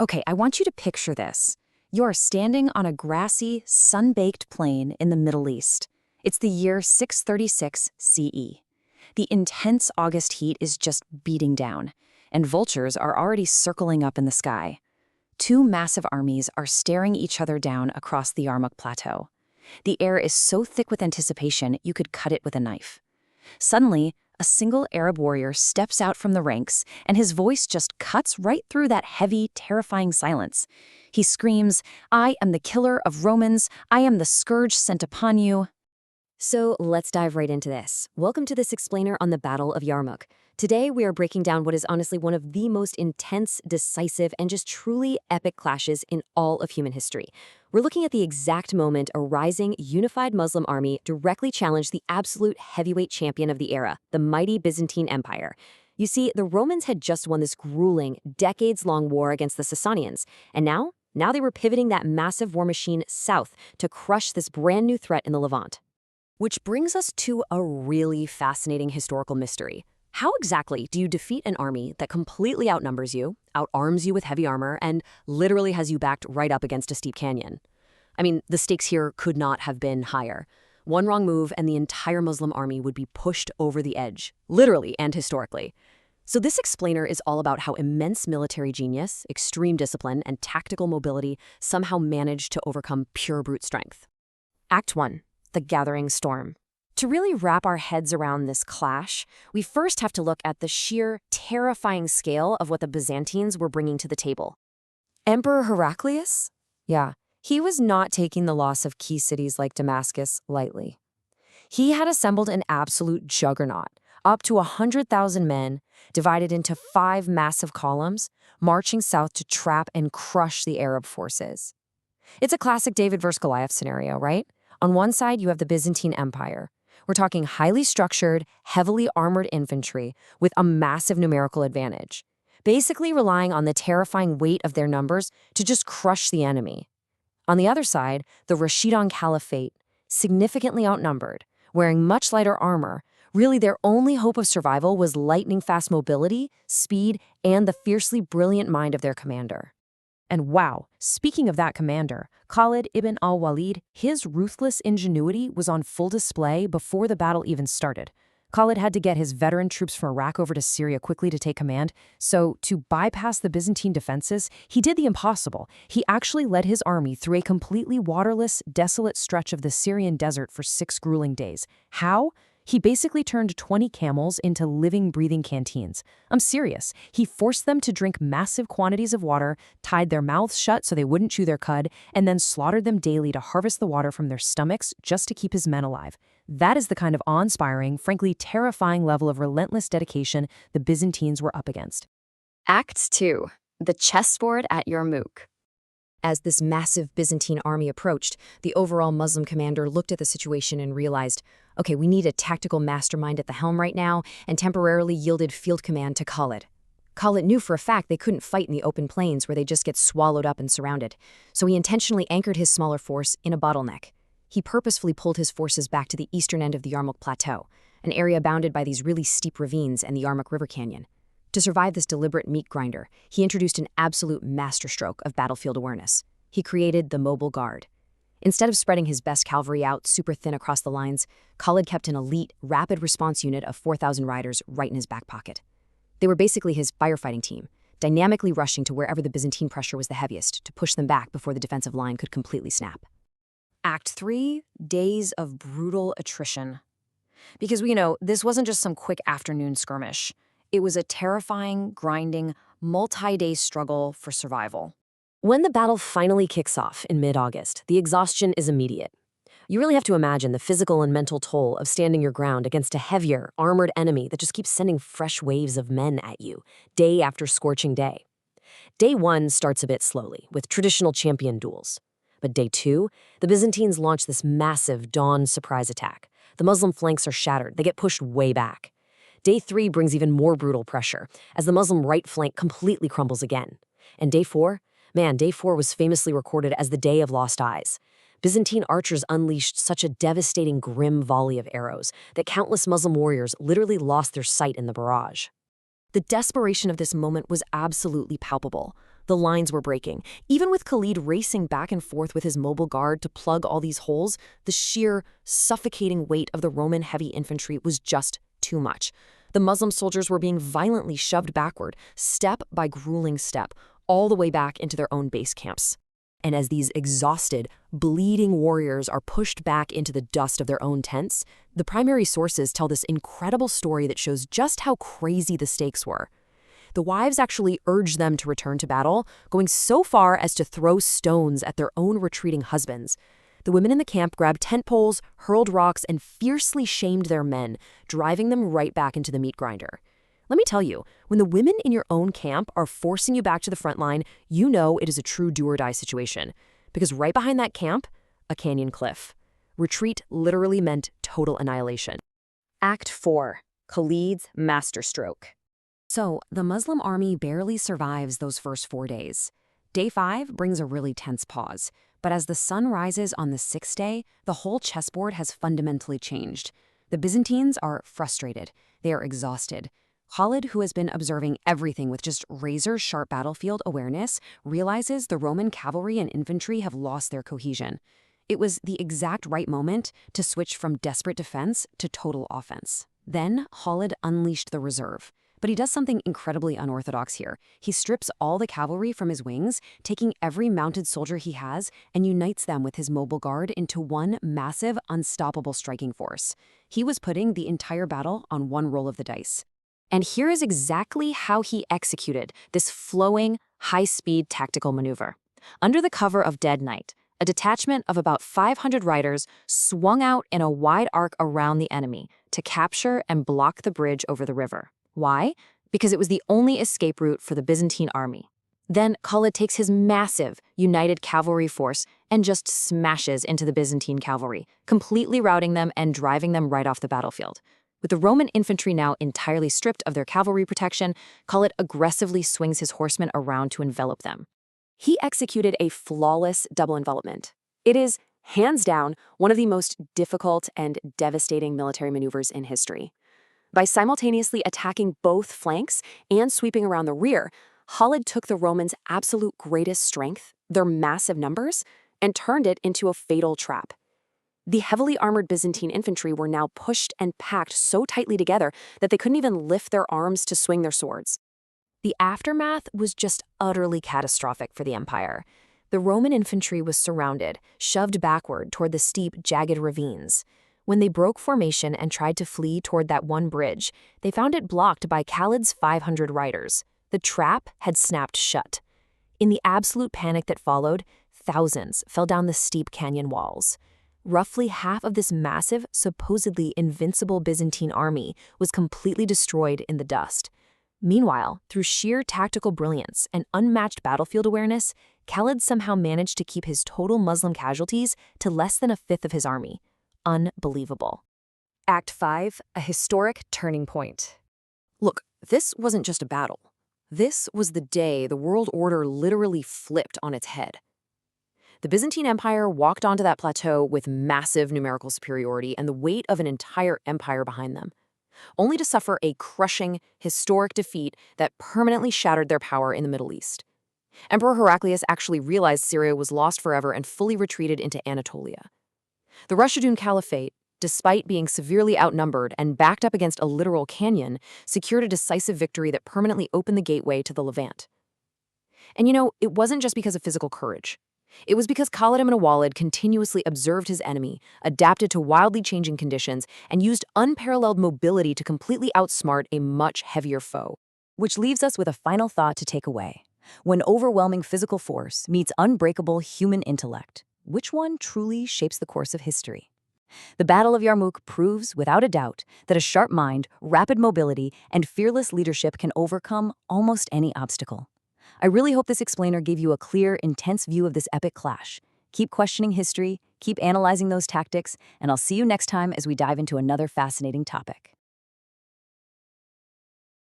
Okay, I want you to picture this. You're standing on a grassy, sun-baked plain in the Middle East. It's the year 636 CE. The intense August heat is just beating down, and vultures are already circling up in the sky. Two massive armies are staring each other down across the Yarmouk plateau. The air is so thick with anticipation you could cut it with a knife. Suddenly, a single Arab warrior steps out from the ranks, and his voice just cuts right through that heavy, terrifying silence. He screams, "I am the killer of Romans. I am the scourge sent upon you." So let's dive right into this. Welcome to this explainer on the Battle of Yarmouk. Today, we are breaking down what is honestly one of the most intense, decisive, and just truly epic clashes in all of human history. We're looking at the exact moment a rising, unified Muslim army directly challenged the absolute heavyweight champion of the era, the mighty Byzantine Empire. You see, the Romans had just won this grueling, decades-long war against the Sasanians, and now they were pivoting that massive war machine south to crush this brand new threat in the Levant. Which brings us to a really fascinating historical mystery. How exactly do you defeat an army that completely outnumbers you, outarms you with heavy armor, and literally has you backed right up against a steep canyon? I mean, the stakes here could not have been higher. One wrong move and the entire Muslim army would be pushed over the edge, literally and historically. So this explainer is all about how immense military genius, extreme discipline, and tactical mobility somehow managed to overcome pure brute strength. Act 1. The Gathering Storm. To really wrap our heads around this clash, we first have to look at the sheer, terrifying scale of what the Byzantines were bringing to the table. Emperor Heraclius? Yeah, he was not taking the loss of key cities like Damascus lightly. He had assembled an absolute juggernaut, up to 100,000 men, divided into 5 massive columns, marching south to trap and crush the Arab forces. It's a classic David versus Goliath scenario, right? On one side, you have the Byzantine Empire. We're talking highly structured, heavily armored infantry with a massive numerical advantage, basically relying on the terrifying weight of their numbers to just crush the enemy. On the other side, the Rashidun Caliphate, significantly outnumbered, wearing much lighter armor. Really, their only hope of survival was lightning-fast mobility, speed, and the fiercely brilliant mind of their commander. And wow, speaking of that commander, Khalid ibn al-Walid, his ruthless ingenuity was on full display before the battle even started. Khalid had to get his veteran troops from Iraq over to Syria quickly to take command, so to bypass the Byzantine defenses, he did the impossible. He actually led his army through a completely waterless, desolate stretch of the Syrian desert for 6 grueling days. How? He basically turned 20 camels into living, breathing canteens. I'm serious. He forced them to drink massive quantities of water, tied their mouths shut so they wouldn't chew their cud, and then slaughtered them daily to harvest the water from their stomachs just to keep his men alive. That is the kind of awe-inspiring, frankly terrifying level of relentless dedication the Byzantines were up against. Act 2. The Chessboard at Yarmouk. As this massive Byzantine army approached, the overall Muslim commander looked at the situation and realized, okay, we need a tactical mastermind at the helm right now, and temporarily yielded field command to Khalid. Khalid knew for a fact they couldn't fight in the open plains where they just get swallowed up and surrounded, so he intentionally anchored his smaller force in a bottleneck. He purposefully pulled his forces back to the eastern end of the Yarmouk Plateau, an area bounded by these really steep ravines and the Yarmouk River Canyon. To survive this deliberate meat grinder, he introduced an absolute masterstroke of battlefield awareness. He created the Mobile Guard. Instead of spreading his best cavalry out super thin across the lines, Khalid kept an elite, rapid response unit of 4,000 riders right in his back pocket. They were basically his firefighting team, dynamically rushing to wherever the Byzantine pressure was the heaviest to push them back before the defensive line could completely snap. Act 3, Days of Brutal Attrition. Because, this wasn't just some quick afternoon skirmish. It was a terrifying, grinding, multi-day struggle for survival. When the battle finally kicks off in mid-August, the exhaustion is immediate. You really have to imagine the physical and mental toll of standing your ground against a heavier, armored enemy that just keeps sending fresh waves of men at you, day after scorching day. Day 1 starts a bit slowly, with traditional champion duels. But day 2, the Byzantines launch this massive dawn surprise attack. The Muslim flanks are shattered, they get pushed way back. Day 3 brings even more brutal pressure, as the Muslim right flank completely crumbles again. And day 4? Day 4 was famously recorded as the Day of Lost Eyes. Byzantine archers unleashed such a devastating, grim volley of arrows that countless Muslim warriors literally lost their sight in the barrage. The desperation of this moment was absolutely palpable. The lines were breaking. Even with Khalid racing back and forth with his mobile guard to plug all these holes, the sheer, suffocating weight of the Roman heavy infantry was just too much. The Muslim soldiers were being violently shoved backward, step by grueling step, all the way back into their own base camps. And as these exhausted, bleeding warriors are pushed back into the dust of their own tents, the primary sources tell this incredible story that shows just how crazy the stakes were. The wives actually urged them to return to battle, going so far as to throw stones at their own retreating husbands. The women in the camp grabbed tent poles, hurled rocks, and fiercely shamed their men, driving them right back into the meat grinder. Let me tell you, when the women in your own camp are forcing you back to the front line, you know it is a true do-or-die situation. Because right behind that camp, a canyon cliff. Retreat literally meant total annihilation. Act 4. Khalid's masterstroke. So, the Muslim army barely survives those first 4 days. Day 5 brings a really tense pause, but as the sun rises on the 6th day, the whole chessboard has fundamentally changed. The Byzantines are frustrated. They are exhausted. Khalid, who has been observing everything with just razor-sharp battlefield awareness, realizes the Roman cavalry and infantry have lost their cohesion. It was the exact right moment to switch from desperate defense to total offense. Then, Khalid unleashed the reserve. But he does something incredibly unorthodox here. He strips all the cavalry from his wings, taking every mounted soldier he has, and unites them with his mobile guard into one massive, unstoppable striking force. He was putting the entire battle on one roll of the dice. And here is exactly how he executed this flowing, high-speed tactical maneuver. Under the cover of dead night, a detachment of about 500 riders swung out in a wide arc around the enemy to capture and block the bridge over the river. Why? Because it was the only escape route for the Byzantine army. Then Khalid takes his massive, united cavalry force and just smashes into the Byzantine cavalry, completely routing them and driving them right off the battlefield. With the Roman infantry now entirely stripped of their cavalry protection, Khalid aggressively swings his horsemen around to envelop them. He executed a flawless double envelopment. It is, hands down, one of the most difficult and devastating military maneuvers in history. By simultaneously attacking both flanks and sweeping around the rear, Khalid took the Romans' absolute greatest strength, their massive numbers, and turned it into a fatal trap. The heavily armored Byzantine infantry were now pushed and packed so tightly together that they couldn't even lift their arms to swing their swords. The aftermath was just utterly catastrophic for the empire. The Roman infantry was surrounded, shoved backward toward the steep, jagged ravines. When they broke formation and tried to flee toward that one bridge, they found it blocked by Khalid's 500 riders. The trap had snapped shut. In the absolute panic that followed, thousands fell down the steep canyon walls. Roughly half of this massive, supposedly invincible Byzantine army was completely destroyed in the dust. Meanwhile, through sheer tactical brilliance and unmatched battlefield awareness, Khalid somehow managed to keep his total Muslim casualties to less than a fifth of his army. Unbelievable. Act 5, a historic turning point. Look, this wasn't just a battle. This was the day the world order literally flipped on its head. The Byzantine Empire walked onto that plateau with massive numerical superiority and the weight of an entire empire behind them, only to suffer a crushing, historic defeat that permanently shattered their power in the Middle East. Emperor Heraclius actually realized Syria was lost forever and fully retreated into Anatolia. The Rashidun Caliphate, despite being severely outnumbered and backed up against a literal canyon, secured a decisive victory that permanently opened the gateway to the Levant. And it wasn't just because of physical courage. It was because Khalid ibn al-Walid continuously observed his enemy, adapted to wildly changing conditions, and used unparalleled mobility to completely outsmart a much heavier foe. Which leaves us with a final thought to take away. When overwhelming physical force meets unbreakable human intellect, which one truly shapes the course of history? The Battle of Yarmouk proves, without a doubt, that a sharp mind, rapid mobility, and fearless leadership can overcome almost any obstacle. I really hope this explainer gave you a clear, intense view of this epic clash. Keep questioning history, keep analyzing those tactics, and I'll see you next time as we dive into another fascinating topic.